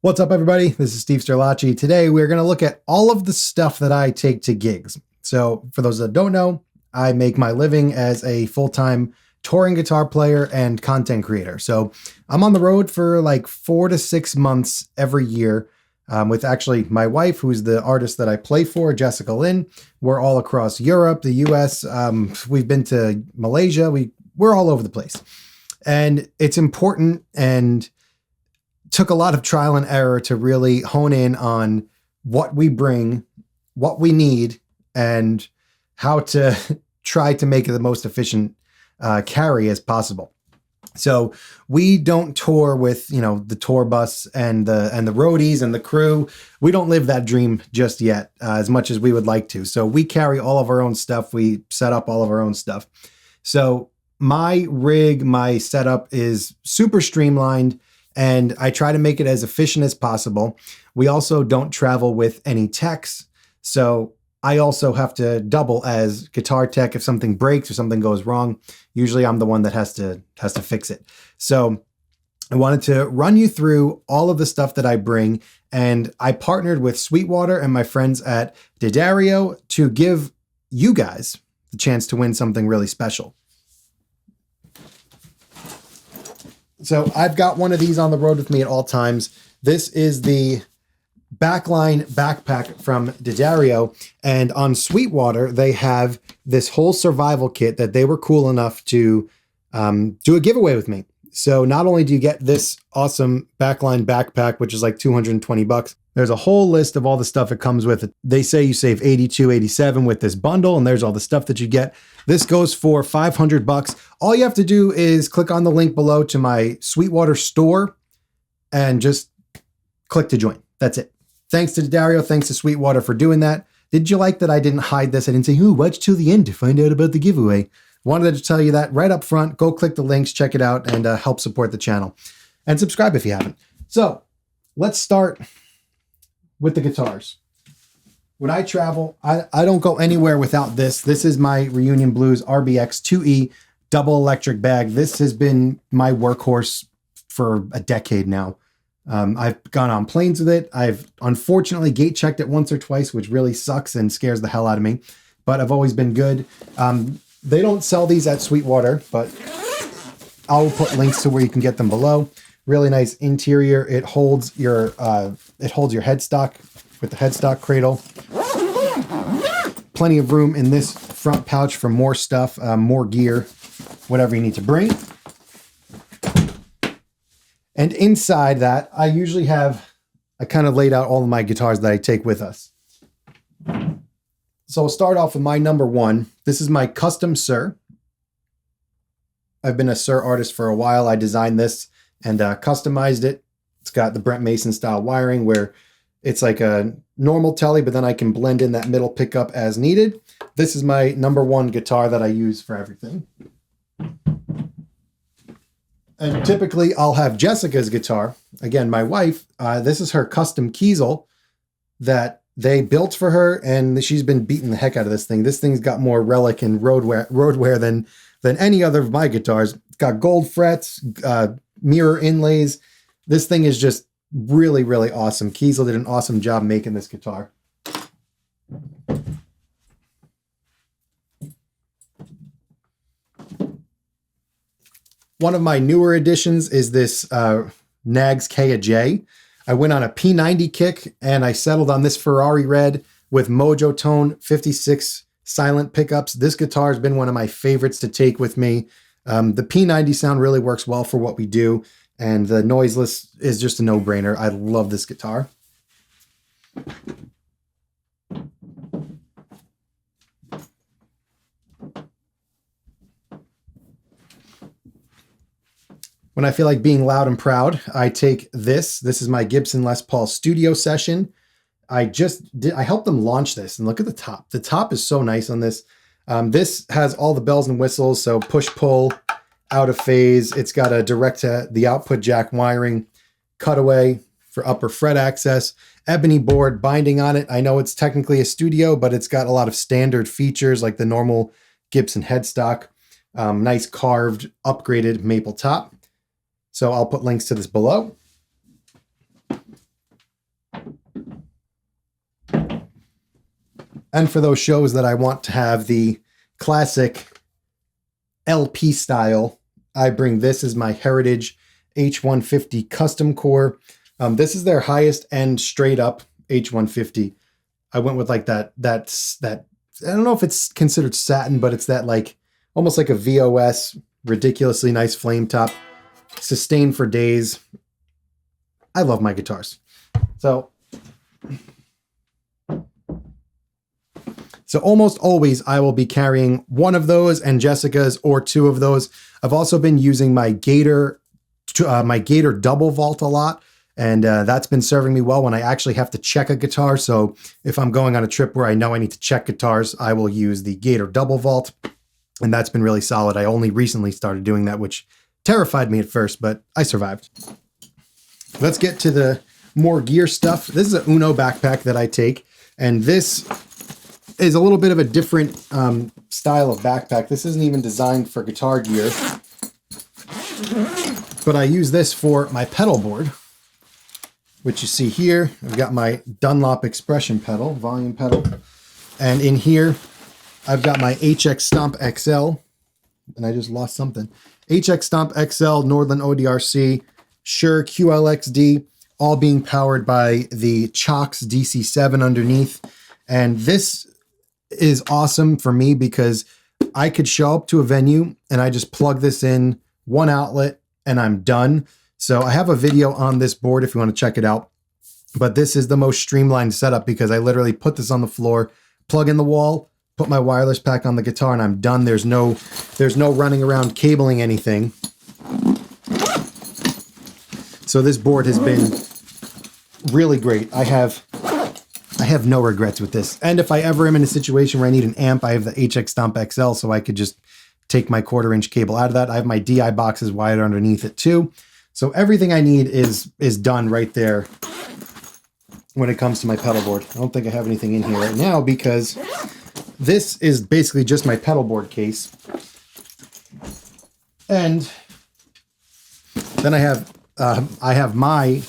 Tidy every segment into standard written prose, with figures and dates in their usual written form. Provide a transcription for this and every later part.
What's up, everybody? This is Steve Sterlacci. Today, we're going to look at all of the stuff that I take to gigs. So for those that don't know, I make my living as a full-time touring guitar player and content creator. So I'm on the road for like 4 to 6 months every year with actually my wife, who's the artist that I play for, Jessica Lynn. We're all across Europe, the US. We've been to Malaysia. We're all over the place. And it's important and took a lot of trial and error to really hone in on what we bring, what we need, and how to try to make it the most efficient carry as possible. So we don't tour with, the tour bus and the roadies and the crew. We don't live that dream just yet, as much as we would like to. So we carry all of our own stuff. We set up all of our own stuff. So my rig, my setup is super streamlined, and I try to make it as efficient as possible. We also don't travel with any techs, so I also have to double as guitar tech if something breaks or something goes wrong. Usually I'm the one that has to fix it. So I wanted to run you through all of the stuff that I bring, and I partnered with Sweetwater and my friends at Guitarists to give you guys the chance to win something really special. So I've got one of these on the road with me at all times. This is the Backline backpack from Guitarists, and on Sweetwater, they have this whole survival kit that they were cool enough to do a giveaway with me. So not only do you get this awesome Backline backpack, which is like $220, there's a whole list of all the stuff it comes with. They say you save $82.87 with this bundle, and there's all the stuff that you get. This goes for $500. All you have to do is click on the link below to my Sweetwater store and just click to join. That's it. Thanks to Dario, thanks to Sweetwater for doing that. Did you like that I didn't hide this? I didn't say, watch till the end to find out about the giveaway. Wanted to tell you that right up front. Go click the links, check it out, and help support the channel. And subscribe if you haven't. So let's start with the guitars. When I travel, I don't go anywhere without this. This is my Reunion Blues RBX 2E double electric bag. This has been my workhorse for a decade now. I've gone on planes with it. I've unfortunately gate checked it once or twice, which really sucks and scares the hell out of me, but I've always been good. They don't sell these at Sweetwater, but I'll put links to where you can get them below. Really nice interior. It holds your headstock with the headstock cradle. Plenty of room in this front pouch for more stuff, more gear, whatever you need to bring. And inside that, I kind of laid out all of my guitars that I take with us. So I'll start off with my number one. This is my custom Sir. I've been a Sir artist for a while. I designed this and customized it. It's got the Brent Mason style wiring where it's like a normal telly, but then I can blend in that middle pickup as needed. This is my number one guitar that I use for everything. And typically I'll have Jessica's guitar. Again, my wife, this is her custom Kiesel that they built for her, and she's been beating the heck out of this thing. This thing's got more relic and road wear than any other of my guitars. It's got gold frets, mirror inlays. This thing is just really, really awesome. Kiesel did an awesome job making this guitar. One of my newer additions is this Nags K-A-J. I went on a P90 kick and I settled on this Ferrari red with Mojo Tone 56 silent pickups. This guitar has been one of my favorites to take with me. The P90 sound really works well for what we do, and the noiseless is just a no-brainer. I love this guitar. When I feel like being loud and proud, I take this. This is my Gibson Les Paul Studio Session. I helped them launch this, and look at the top. The top is so nice on this. This has all the bells and whistles, so push-pull, out of phase. It's got a direct to the output jack wiring, cutaway for upper fret access, ebony board binding on it. I know it's technically a studio, but it's got a lot of standard features like the normal Gibson headstock. Nice carved, upgraded maple top. So I'll put links to this below. And for those shows that I want to have the classic LP style, I bring this as my Heritage H150 custom core. This is their highest end straight up H150. I went with like that I don't know if it's considered satin, but it's that like almost like a VOS, ridiculously nice flame top, sustained for days. I love my guitars. So almost always I will be carrying one of those and Jessica's or two of those. I've also been using my Gator double vault a lot. And that's been serving me well when I actually have to check a guitar. So if I'm going on a trip where I know I need to check guitars, I will use the Gator double vault. And that's been really solid. I only recently started doing that, which terrified me at first, but I survived. Let's get to the more gear stuff. This is a Uno backpack that I take. And this is a little bit of a different style of backpack. This isn't even designed for guitar gear. But I use this for my pedal board, which you see here. I've got my Dunlop Expression pedal, volume pedal. And in here, I've got my HX Stomp XL. And I just lost something. HX Stomp XL, Nordland ODRC, Shure QLXD, all being powered by the Chox DC7 underneath. And this is awesome for me because I could show up to a venue and I just plug this in, one outlet, and I'm done. So I have a video on this board if you want to check it out. But this is the most streamlined setup because I literally put this on the floor, plug in the wall, put my wireless pack on the guitar, and I'm done. There's no running around cabling anything. So this board has been really great. I have no regrets with this. And if I ever am in a situation where I need an amp, I have the HX Stomp XL, so I could just take my 1/4-inch cable out of that. I have my DI boxes wired underneath it too. So everything I need is done right there when it comes to my pedal board. I don't think I have anything in here right now because this is basically just my pedal board case. And then I have my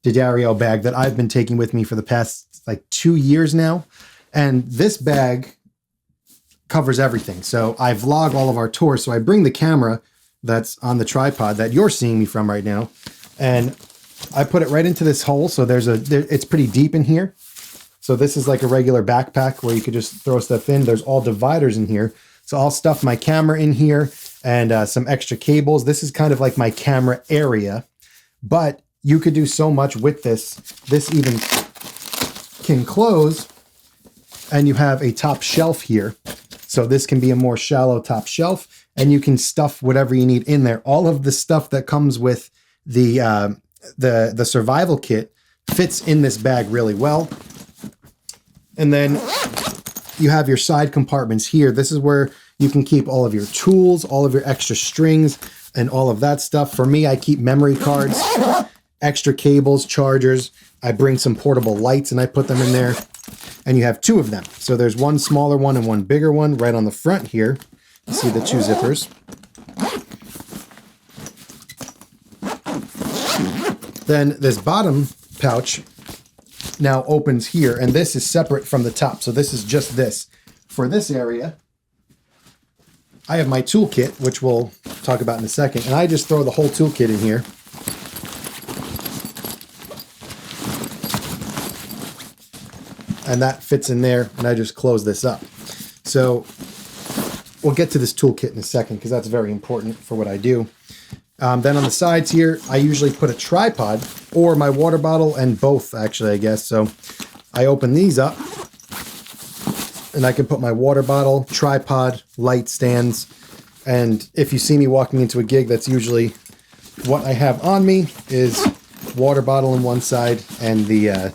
D'Addario bag that I've been taking with me for the past like 2 years now. And this bag covers everything. So I vlog all of our tours. So I bring the camera that's on the tripod that you're seeing me from right now. And I put it right into this hole. So it's pretty deep in here. So this is like a regular backpack where you could just throw stuff in. There's all dividers in here. So I'll stuff my camera in here and some extra cables. This is kind of like my camera area, but you could do so much with this. This even can close and you have a top shelf here. So this can be a more shallow top shelf and you can stuff whatever you need in there. All of the stuff that comes with the survival kit fits in this bag really well. And then you have your side compartments here. This is where you can keep all of your tools, all of your extra strings, and all of that stuff. For me, I keep memory cards, extra cables, chargers. I bring some portable lights and I put them in there. And you have two of them. So there's one smaller one and one bigger one right on the front here. You see the two zippers. Then this bottom pouch now opens here, and this is separate from the top. So this is just this. For this area, I have my toolkit, which we'll talk about in a second, and I just throw the whole toolkit in here. And that fits in there, and I just close this up. So we'll get to this toolkit in a second because that's very important for what I do. Then on the sides here, I usually put a tripod or my water bottle, and both actually, I guess. So I open these up and I can put my water bottle, tripod, light stands. And if you see me walking into a gig, that's usually what I have on me is water bottle on one side and the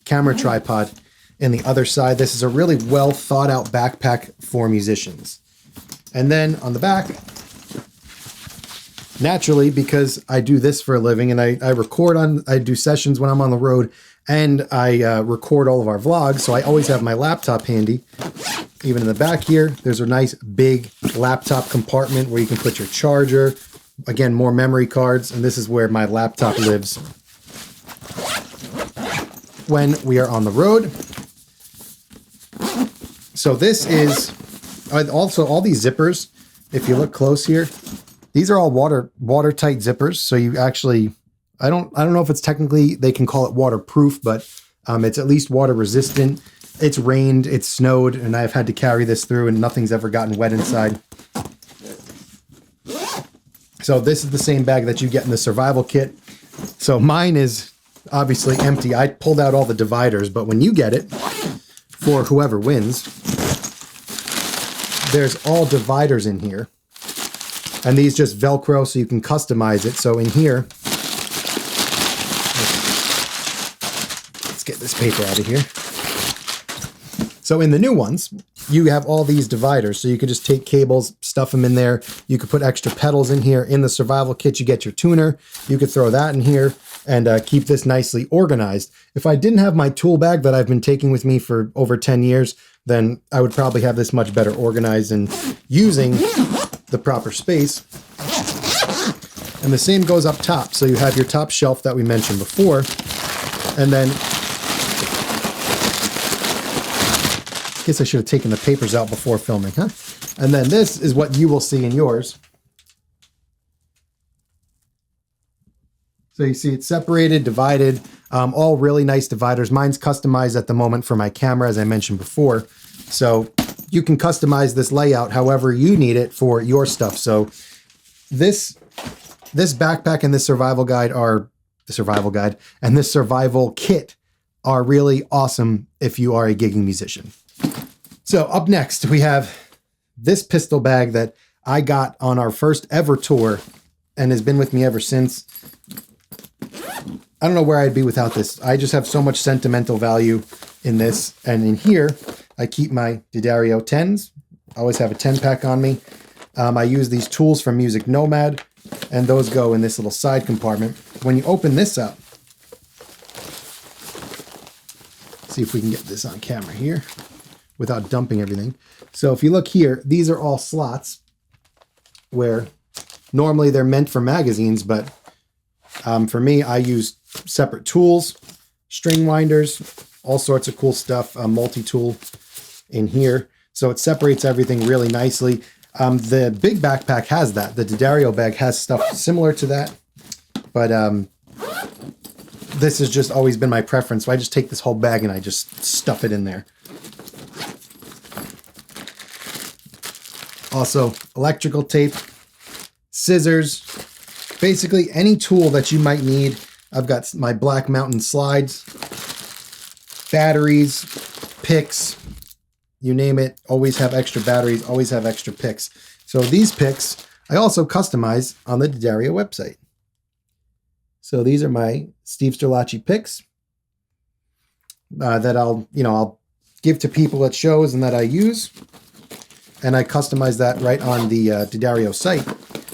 camera tripod in the other side. This is a really well thought out backpack for musicians. And then on the back, naturally, because I do this for a living and I do sessions when I'm on the road and I record all of our vlogs. So I always have my laptop handy. Even in the back here, there's a nice big laptop compartment where you can put your charger, again, more memory cards. And this is where my laptop lives when we are on the road. So this is also all these zippers. If you look close here, these are all watertight zippers. So you actually, I don't know if it's technically, they can call it waterproof, but it's at least water resistant. It's rained, it's snowed, and I've had to carry this through and nothing's ever gotten wet inside. So this is the same bag that you get in the survival kit. So mine is obviously empty. I pulled out all the dividers, but when you get it, for whoever wins, there's all dividers in here. And these just Velcro so you can customize it. So in here, let's get this paper out of here. So in the new ones, you have all these dividers. So you could just take cables, stuff them in there. You could put extra pedals in here. In the survival kit, you get your tuner. You could throw that in here and keep this nicely organized. If I didn't have my tool bag that I've been taking with me for over 10 years, then I would probably have this much better organized and using the proper space. And the same goes up top. So you have your top shelf that we mentioned before. And then I guess I should have taken the papers out before filming, huh? And then this is what you will see in yours. So you see it's separated, divided, all really nice dividers. Mine's customized at the moment for my camera, as I mentioned before. So you can customize this layout however you need it for your stuff. So this backpack and this survival guide and this survival kit are really awesome if you are a gigging musician. So up next, we have this pistol bag that I got on our first ever tour and has been with me ever since. I don't know where I'd be without this. I just have so much sentimental value in this. And in here, I keep my D'Addario 10s. I always have a 10 pack on me. I use these tools from Music Nomad, and those go in this little side compartment. When you open this up, see if we can get this on camera here without dumping everything. So if you look here, these are all slots where normally they're meant for magazines, but for me, I use separate tools, string winders, all sorts of cool stuff, a multi-tool in here. So it separates everything really nicely. The big backpack has that. The D'Addario bag has stuff similar to that, but this has just always been my preference. So I just take this whole bag and I just stuff it in there. Also, electrical tape, scissors, basically any tool that you might need. I've got my Black Mountain slides, batteries, picks, you name it. Always have extra batteries, always have extra picks. So these picks, I also customize on the D'Addario website. So these are my Steve Sterlacci picks that I'll give to people at shows and that I use. And I customize that right on the D'Addario site.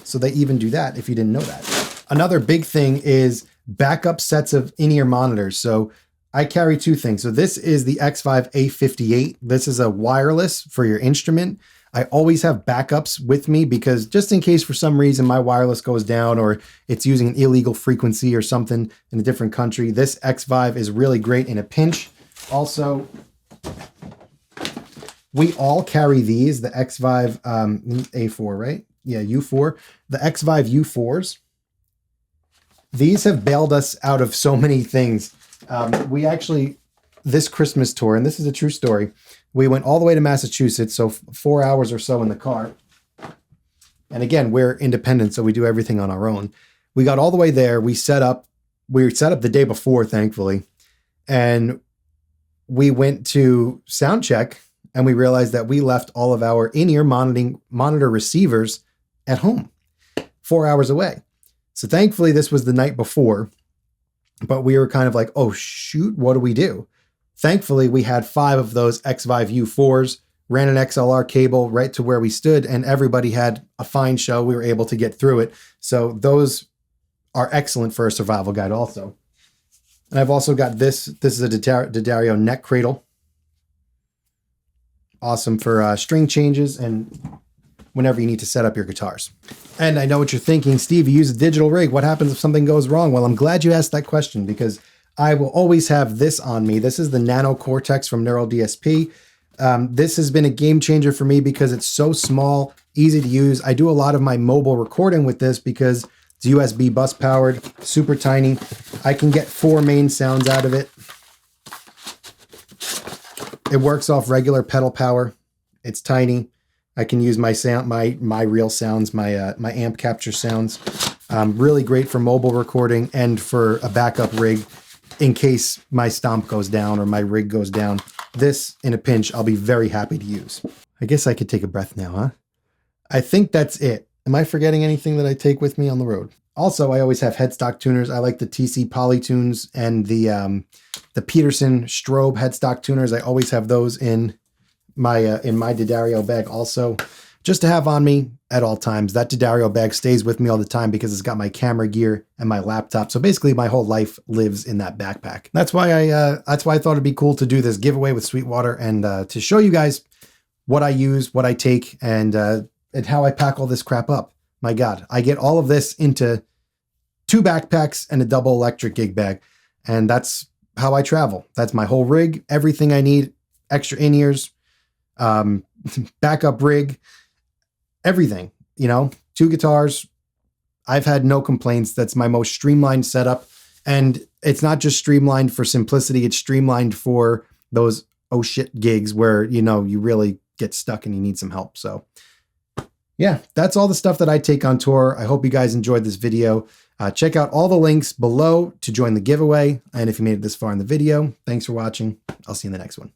So they even do that if you didn't know that. Another big thing is backup sets of in-ear monitors. So I carry two things. So this is the X5 A58. This is a wireless for your instrument. I always have backups with me because just in case for some reason my wireless goes down or it's using an illegal frequency or something in a different country, this X5 is really great in a pinch. Also, we all carry these, the X5 A4, right? Yeah, U4. The X5 U4s. These have bailed us out of so many things. We actually, this Christmas tour, and this is a true story, we went all the way to Massachusetts, so 4 hours or so in the car. And again, we're independent, so we do everything on our own. We got all the way there. We set up the day before, thankfully. And we went to sound check. And we realized that we left all of our in-ear monitor receivers at home, 4 hours away. So thankfully, this was the night before, but we were kind of like, oh, shoot, what do we do? Thankfully, we had 5 of those X5 U4s, ran an XLR cable right to where we stood, and everybody had a fine show. We were able to get through it. So those are excellent for a survival guide also. And I've also got this. This is a D'Addario neck cradle. Awesome for string changes and whenever you need to set up your guitars. And I know what you're thinking, Steve, you use a digital rig. What happens if something goes wrong? Well, I'm glad you asked that question because I will always have this on me. This is the Nano Cortex from Neural DSP. This has been a game changer for me because it's so small, easy to use. I do a lot of my mobile recording with this because it's USB bus powered, super tiny. I can get 4 main sounds out of it. It works off regular pedal power. It's tiny. I can use my sound, my real sounds, my amp capture sounds. Really great for mobile recording and for a backup rig in case my stomp goes down or my rig goes down. This, in a pinch, I'll be very happy to use. I guess I could take a breath now, huh? I think that's it. Am I forgetting anything that I take with me on the road? Also, I always have headstock tuners. I like the TC Polytunes and the Peterson Strobe headstock tuners. I always have those in my D'Addario bag also, just to have on me at all times. That D'Addario bag stays with me all the time because it's got my camera gear and my laptop. So basically my whole life lives in that backpack. That's why I thought it'd be cool to do this giveaway with Sweetwater and to show you guys what I use, what I take, and how I pack all this crap up. My God, I get all of this into 2 backpacks and a double electric gig bag. And that's how I travel. That's my whole rig, everything I need, extra in-ears, backup rig, everything, 2 guitars. I've had no complaints. That's my most streamlined setup. And it's not just streamlined for simplicity. It's streamlined for those oh shit gigs where, you really get stuck and you need some help. So yeah, that's all the stuff that I take on tour. I hope you guys enjoyed this video. Check out all the links below to join the giveaway. And if you made it this far in the video, thanks for watching. I'll see you in the next one.